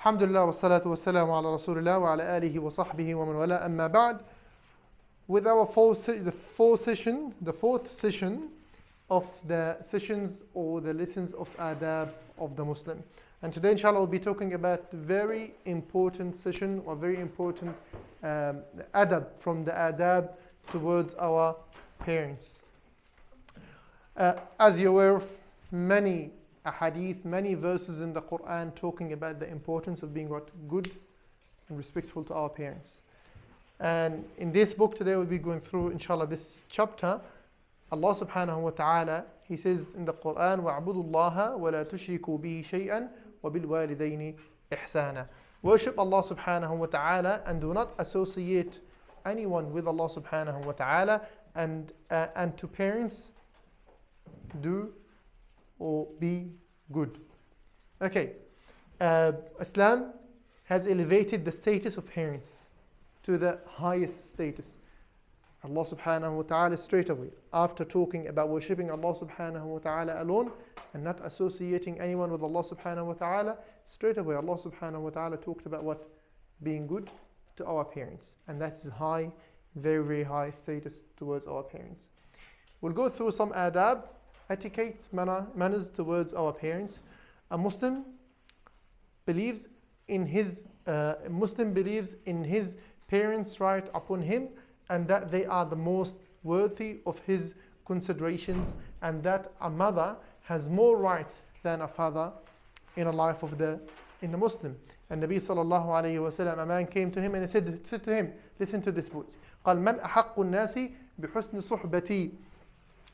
Alhamdulillah wa salatu wa salamu ala Rasulullah wa ala alihi wa sahbihi wa man wala amma ba'd. With our fourth session of the sessions or the lessons of adab of the Muslim. And today inshallah we'll be talking about very important session or very important adab from the adab towards our parents. As you're aware of, many ahadith, many verses in the Quran talking about the importance of being good and respectful to our parents. And in this book today we'll be going through inshallah this chapter. Allah subhanahu wa ta'ala, He says in the Quran, وَاعْبُدُوا اللَّهَ وَلَا تُشْرِكُوا بِهِ شَيْئًا وَبِالْوَالِدَيْنِ إِحْسَانًا. Worship Allah subhanahu wa ta'ala and do not associate anyone with Allah subhanahu wa ta'ala, and to parents do or be good. Okay, Islam has elevated the status of parents to the highest status. Allah subhanahu wa ta'ala straight away, after talking about worshipping Allah subhanahu wa ta'ala alone and not associating anyone with Allah subhanahu wa ta'ala, straight away Allah subhanahu wa ta'ala talked about what? Being good to our parents. And that is high, very, very high status towards our parents. We'll go through some adab, etiquette, manners towards our parents. A Muslim believes in his parents' right upon him, and that they are the most worthy of his considerations, and that a mother has more rights than a father in a life of the Muslim. And Nabi sallallahu alayhi wa sallam, a man came to him and he said to him, listen to this words. قال من أحق الناس بحسن صحبتي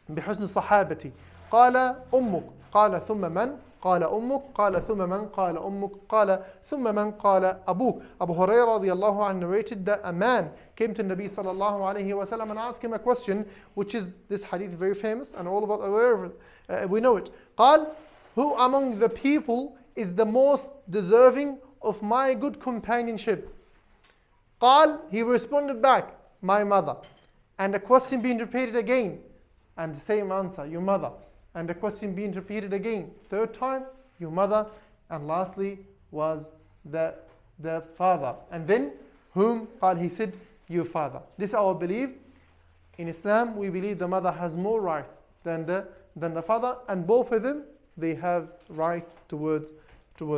بحسن صحابتي قال أمك قال ثم من قال أمك قال ثم من قال أمك قال ثم من قال أبوك. Abu Hurairah radiallahu anhu narrated that a man came to Nabi sallallahu alayhi wa sallam and asked him a question, which is this hadith very famous and all of us aware of it. We know it. قال, who among the people is the most deserving of my good companionship? قال, he responded back, my mother. And the question being repeated again, and the same answer, your mother. And the question being repeated again, third time, your mother. And lastly was the father. And then, whom? قال, he said, your father. This is our belief. In Islam, we believe the mother has more rights than the father, and both of them, they have rights towards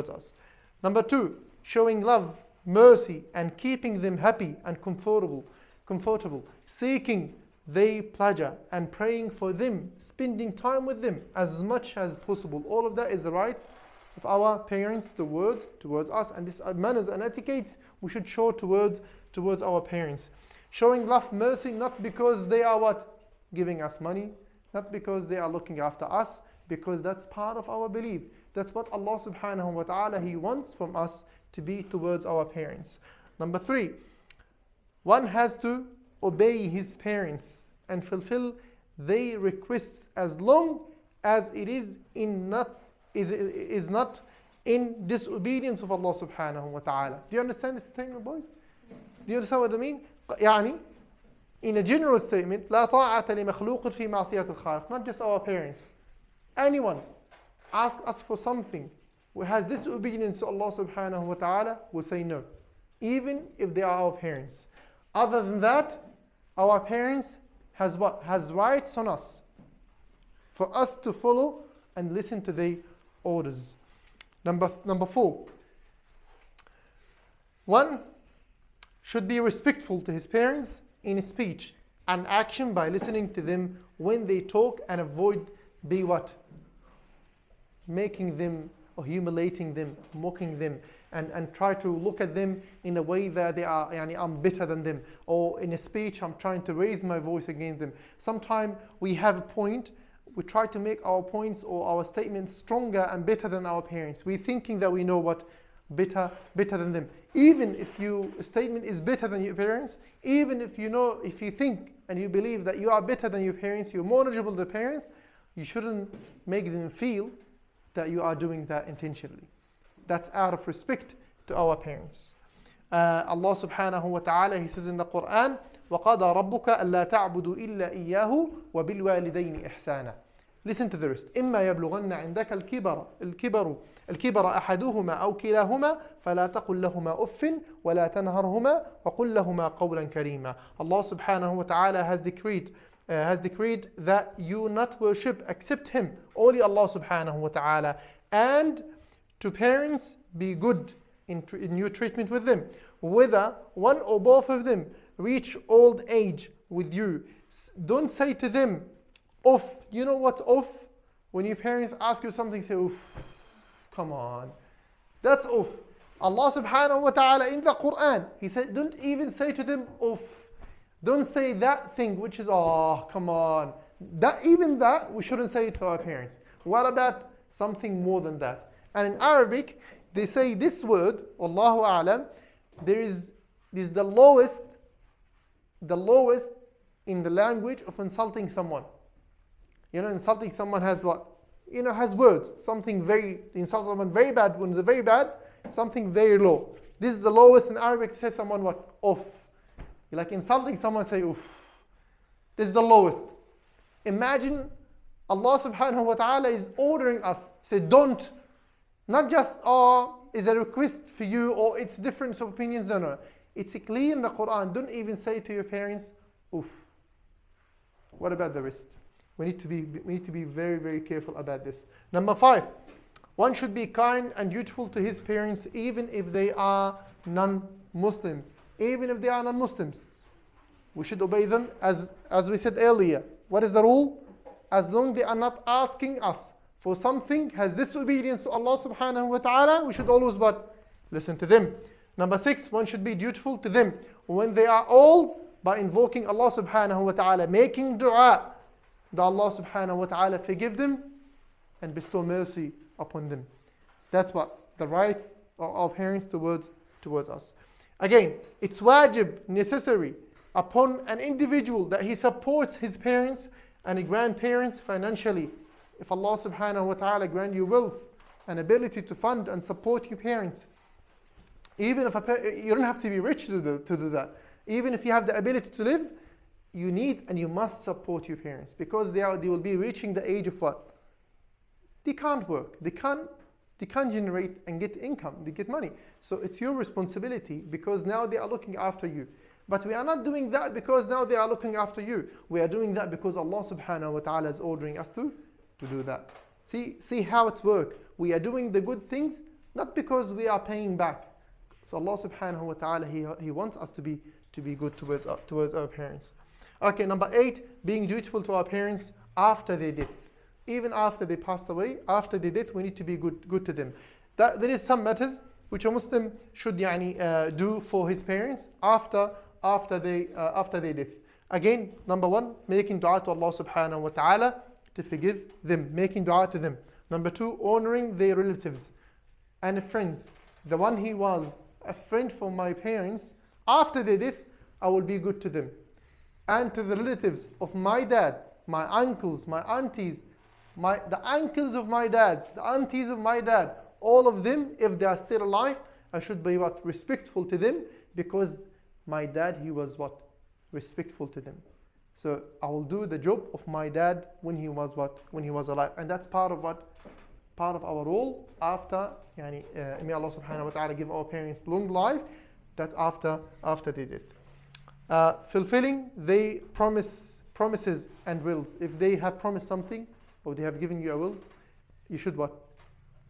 us. Number 2, showing love, mercy, and keeping them happy and comfortable, seeking their pleasure and praying for them, spending time with them as much as possible. All of that is the right of our parents towards us, and this manners and etiquette we should show towards our parents. Showing love, mercy, not because they are what? Giving us money, not because they are looking after us, because that's part of our belief. That's what Allah subhanahu wa ta'ala, He wants from us to be towards our parents. Number 3, one has to obey his parents and fulfill their requests as long as it is not in disobedience of Allah subhanahu wa ta'ala. Do you understand this statement, boys? Do you understand what I mean? يعني, in a general statement, لا طاعة لمخلوق في معصية الخالق. Not just our parents. Anyone ask us for something who has disobedience to Allah subhanahu wa ta'ala, will say no, even if they are our parents. Other than that, our parents has what? Has rights on us for us to follow and listen to their orders. Number 4, one should be respectful to his parents in speech and action by listening to them when they talk, and avoid be what? Making them or humiliating them, mocking them, and try to look at them in a way that they are, I'm better than them, or in a speech I'm trying to raise my voice against them. Sometimes we have a point, we try to make our points or our statements stronger and better than our parents. We're thinking that we know what? Better than them. Even if your statement is better than your parents, even if you think and you believe that you are better than your parents, you're more knowledgeable than the parents, you shouldn't make them feel that you are doing that intentionally. That's out of respect to our parents. Allah subhanahu wa ta'ala, He says in the Quran, وَقَضَى رَبُّكَ أَلَّا تَعْبُدُوا إِلَّا إِيَّاهُ وَبِالْوَالِدَيْنِ إِحْسَانًا. Listen to the rest. إما يبلغن عندك الكبر أحدهما أو كلاهما فلا تقل لهما أف ولا تنهرهما وقل لهما قولا كريما. Allah subhanahu wa ta'ala has decreed that you not worship except Him, only Allah subhanahu wa ta'ala, and to parents be good in your treatment with them. Whether one or both of them reach old age with you, don't say to them, "Uff." You know what uff? When your parents ask you something, say, "Uff, come on." That's uff. Allah subhanahu wa ta'ala in the Quran, He said, don't even say to them, "Uff." Don't say that thing which is, "Oh, come on." Even that, we shouldn't say it to our parents. What about something more than that? And in Arabic, they say this word, Wallahu a'lam, this is the lowest in the language of insulting someone. You know, insulting someone has what? You know, has words. Insult someone very bad. When it's very bad, something very low. This is the lowest in Arabic. Say someone what? Uff. Like insulting someone, say uff. This is the lowest. Imagine Allah subhanahu wa ta'ala is ordering us. Say don't. Not just, is a request for you, or it's difference of opinions. No. It's clear in the Quran. Don't even say to your parents, "Oof." What about the rest? We need to be very, very careful about this. Number 5, one should be kind and dutiful to his parents, even if they are non-Muslims. Even if they are non-Muslims, we should obey them, as we said earlier. What is the rule? As long as they are not asking us for something has disobedience to Allah subhanahu wa ta'ala, we should always listen to them. Number 6, one should be dutiful to them when they are old, by invoking Allah subhanahu wa ta'ala, making dua that Allah subhanahu wa ta'ala forgive them and bestow mercy upon them. That's what the rights of our parents towards us. Again, it's wajib, necessary upon an individual that he supports his parents and grandparents financially. If Allah subhanahu wa ta'ala grant you wealth and ability to fund and support your parents, even if you don't have to be rich to do that. Even if you have the ability to live, you need and you must support your parents, because they will be reaching the age of what? They can't work. They can't generate and get income. They get money. So it's your responsibility, because now they are looking after you. But we are not doing that because now they are looking after you. We are doing that because Allah subhanahu wa ta'ala is ordering us to do that. See how it works. We are doing the good things not because we are paying back. So Allah subhanahu wa ta'ala, He wants us to be good towards our parents. Okay, number 8, being dutiful to our parents after their death. Even after they passed away, after their death, we need to be good to them. There is some matters which a Muslim should do for his parents after their death. Again, number 1, making dua to Allah subhanahu wa ta'ala to forgive them, making dua to them. Number 2, honoring their relatives and friends. The one he was a friend for my parents, after their death, I will be good to them. And to the relatives of my dad, my uncles, my aunties, the uncles of my dads, the aunties of my dad, all of them, if they are still alive, I should be respectful to them, because my dad, he was respectful to them. So I will do the job of my dad when he was alive, and that's part of our role after. May Allah subhanahu wa ta'ala give our parents long life. That's after their death. Fulfilling their promises and wills. If they have promised something, or they have given you a will, you should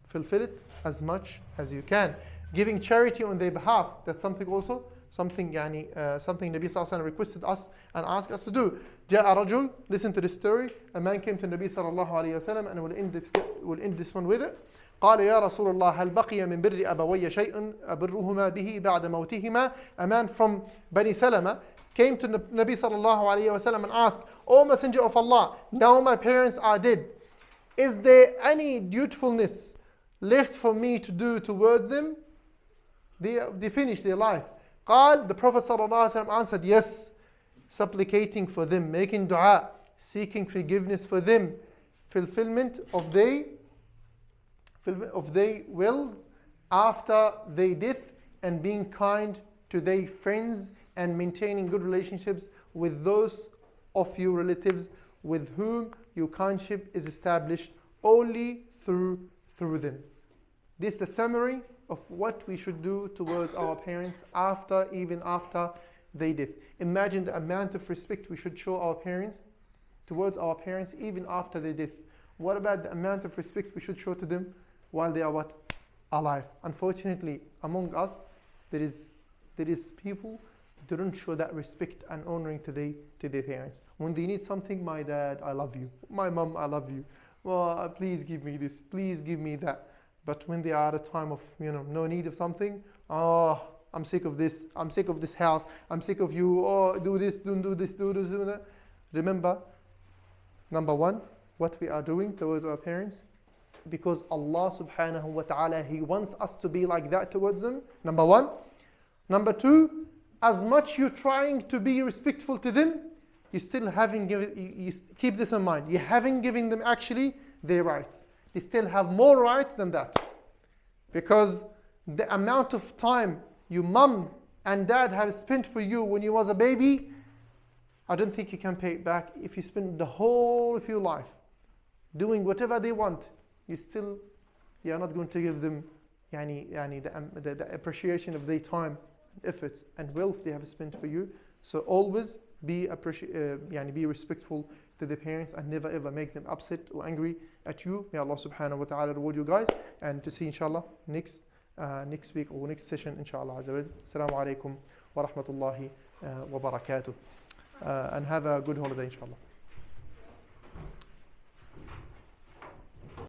fulfill it as much as you can. Giving charity on their behalf. That's something also. Something Nabi Sallallahu Alaihi Wasallam requested us and asked us to do. جاء رجل, listen to this story. A man came to Nabi Sallallahu Alaihi Wasallam, and we'll end this one with it. قال يا رسول الله هل بقي من بر أبوي شيء أبرهما به بعد موتهما. A man from Bani Salama came to Nabi Sallallahu Alaihi Wasallam and asked, "O Messenger of Allah, now my parents are dead. Is there any dutifulness left for me to do towards them? They finished their life." The Prophet ﷺ answered, yes, supplicating for them, making dua, seeking forgiveness for them, fulfillment of their will after their death, and being kind to their friends, and maintaining good relationships with those of your relatives with whom your kindship is established only through them. This is the summary of what we should do towards our parents even after they death. Imagine the amount of respect we should show our parents towards our parents even after their death. What about the amount of respect we should show to them while they are what? Alive. Unfortunately, among us, there is people who don't show that respect and honoring to their parents. When they need something, my dad, I love you. My mom, I love you. Well, please give me this. Please give me that. But when they are at a time of no need of something, oh, I'm sick of this. I'm sick of this house. I'm sick of you. Oh, do this, don't do this, do this, do that. Remember, number one, what we are doing towards our parents, because Allah subhanahu wa ta'ala, He wants us to be like that towards them. Number one. Number two, as much you're trying to be respectful to them, you still haven't given, you keep this in mind, you haven't given them actually their rights. They still have more rights than that. Because the amount of time your mom and dad have spent for you when you was a baby, I don't think you can pay it back. If you spend the whole of your life doing whatever they want, you're not going to give them the appreciation of their time, efforts and wealth they have spent for you. So always be respectful to the parents and never ever make them upset or angry at you. May Allah subhanahu wa ta'ala reward you guys, and to see inshallah next week or next session inshallah. Assalamu alaikum wa rahmatullahi wa barakatuh, and have a good holiday inshallah.